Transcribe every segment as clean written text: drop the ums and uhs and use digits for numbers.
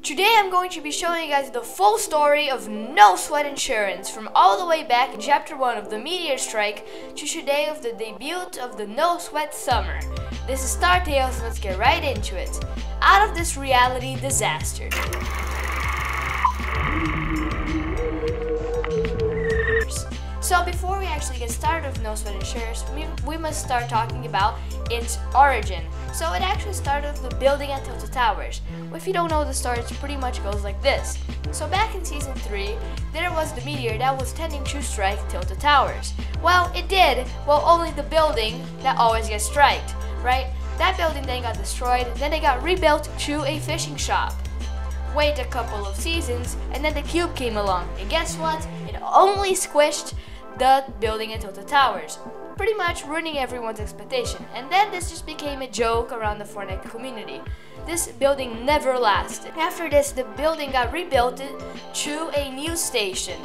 Today I'm going to be showing you guys the full story of No Sweat Insurance, from all the way back in chapter 1 of the meteor strike to today of the debut of the No Sweat Summer. This is Star Tales, and let's get right into it. Out of this reality disaster. So before we actually get started with No Sweat Insurance, we must start talking about its origin. So it actually started with the building at Tilted Towers. Well, if you don't know the story, it pretty much goes like this. So back in season 3, there was the meteor that was tending to strike Tilted Towers. Well, it did. Well, only the building that always gets striked, right? That building then got destroyed, then it got rebuilt to a fishing shop. Wait a couple of seasons, and then the cube came along, and guess what? It only squished the building at Tilted Towers, pretty much ruining everyone's expectation. And then this just became a joke around the Fortnite community. This building never lasted. After this, the building got rebuilt to a news station,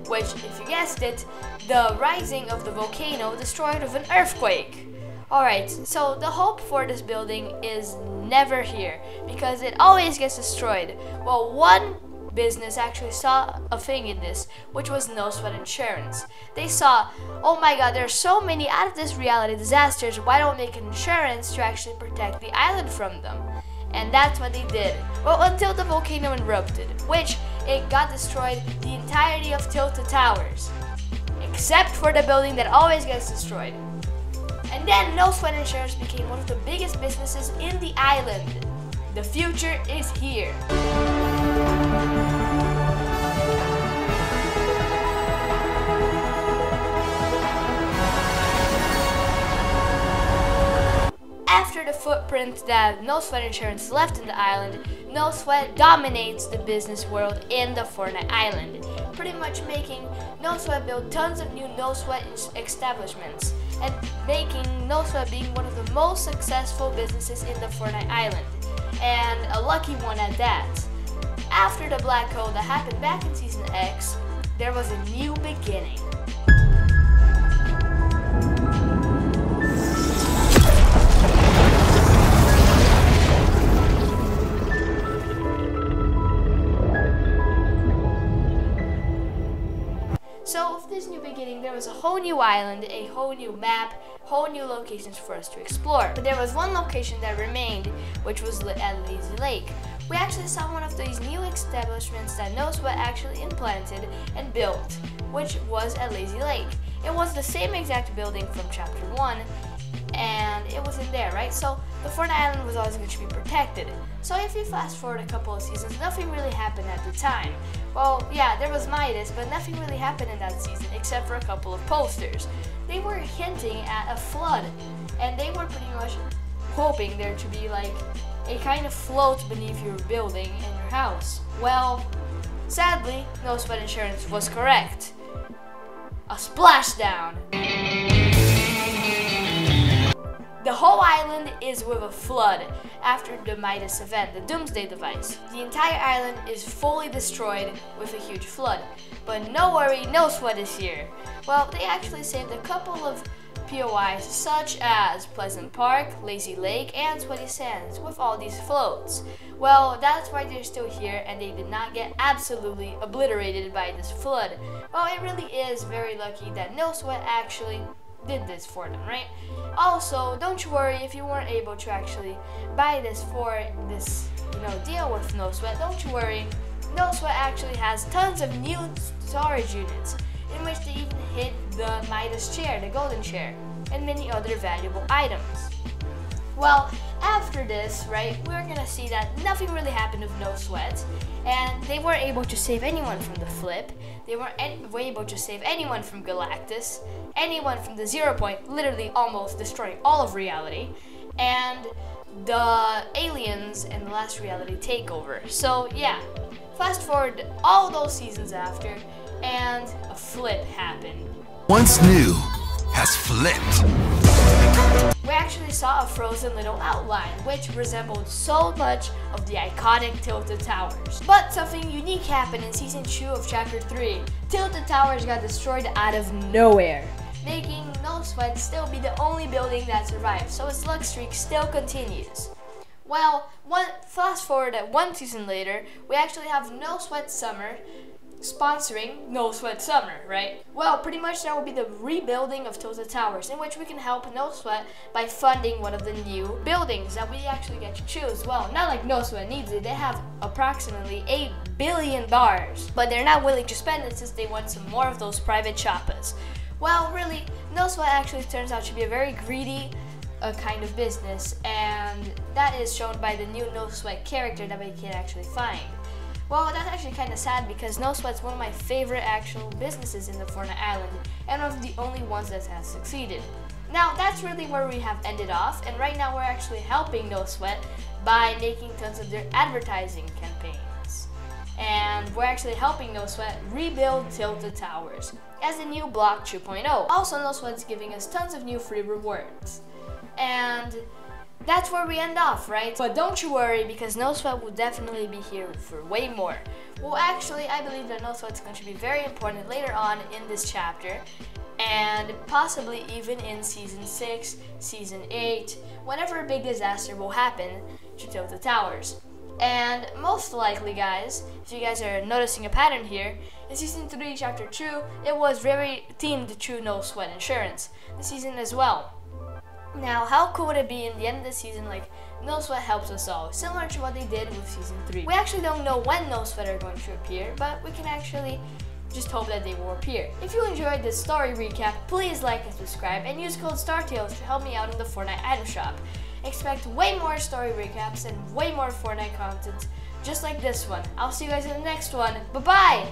which, if you guessed it, the rising of the volcano destroyed with an earthquake. Alright, so the hope for this building is never here, because it always gets destroyed. Well, one business actually saw a thing in this, which was No Sweat Insurance. They saw, oh my god, there are so many out of this reality disasters, why don't we make an insurance to actually protect the island from them? And that's what they did. Well, until the volcano erupted, which it got destroyed the entirety of Tilted Towers, except for the building that always gets destroyed. And then No Sweat Insurance became one of the biggest businesses in the island. The future is here. After the footprint that No Sweat Insurance left in the island, No Sweat dominates the business world in the Fortnite island, pretty much making No Sweat build tons of new No Sweat establishments, and making No Sweat being one of the most successful businesses in the Fortnite island, and a lucky one at that. After the black hole that happened back in Season X, there was a new beginning. So with this new beginning, there was a whole new island, a whole new map, whole new locations for us to explore. But there was one location that remained, which was at Lazy Lake. We actually saw one of these new establishments that No Sweat actually implanted and built, which was at Lazy Lake. It was the same exact building from chapter 1, and it was in there, right? So the Fortnite Island was always going to be protected. So if you fast forward a couple of seasons, nothing really happened at the time. Well, yeah, there was Midas, but nothing really happened in that season except for a couple of posters. They were hinting at a flood, and they were pretty much hoping there to be like a kind of float beneath your building and your house. Well, sadly, No Sweat Insurance was correct. A splashdown. The whole island is with a flood after the Midas event, the Doomsday device. The entire island is fully destroyed with a huge flood. But no worry, No Sweat is here. Well, they actually saved a couple of POIs such as Pleasant Park, Lazy Lake, and Sweaty Sands with all these floats. Well, that's why they're still here, and they did not get absolutely obliterated by this flood. Well, it really is very lucky that No Sweat actually did this for them, right? Also, don't you worry if you weren't able to actually buy this for this, deal with No Sweat. Don't you worry. No Sweat actually has tons of new storage units, in which they even hid the Midas chair, the golden chair, and many other valuable items. Well, after this, right, we're gonna see that nothing really happened with No Sweat, and they weren't able to save anyone from the flip. They weren't able to save anyone from Galactus, anyone from the 0 point, literally almost destroying all of reality, and the aliens in the last reality takeover. So yeah, fast forward all those seasons after, and a flip happened. Once new has flipped. We actually saw a frozen little outline, which resembled so much of the iconic Tilted Towers. But something unique happened in Season 2 of Chapter 3. Tilted Towers got destroyed out of nowhere, making No Sweat still be the only building that survived, so its luck streak still continues. Well, fast forward at 1 season later, we actually have No Sweat Summer sponsoring No Sweat Summer, right? Well, pretty much that will be the rebuilding of Tilted Towers, in which we can help No Sweat by funding one of the new buildings that we actually get to choose. Well, not like No Sweat needs it. They have approximately $8 billion, but they're not willing to spend it since they want some more of those private choppas. Well, really, No Sweat actually turns out to be a very greedy kind of business, and that is shown by the new No Sweat character that we can actually find. Well, that's actually kind of sad because No Sweat's one of my favorite actual businesses in the Fortnite Island, and one of the only ones that has succeeded. Now, that's really where we have ended off, and right now we're actually helping No Sweat by making tons of their advertising campaigns. And we're actually helping No Sweat rebuild Tilted Towers as the new Block 2.0. Also, No Sweat's giving us tons of new free rewards. And that's where we end off, right? But don't you worry, because No Sweat will definitely be here for way more. Well, actually, I believe that No Sweat's going to be very important later on in this chapter, and possibly even in Season 6, Season 8, whenever a big disaster will happen to Tilted Towers. And most likely, guys, if you guys are noticing a pattern here, in Season 3, Chapter 2, it was very themed to No Sweat Insurance. This season as well. Now, how cool would it be in the end of the season, like, No Sweat helps us all, similar to what they did with Season 3. We actually don't know when No Sweat are going to appear, but we can actually just hope that they will appear. If you enjoyed this story recap, please like and subscribe, and use code StarTales to help me out in the Fortnite item shop. Expect way more story recaps and way more Fortnite content, just like this one. I'll see you guys in the next one. Bye-bye!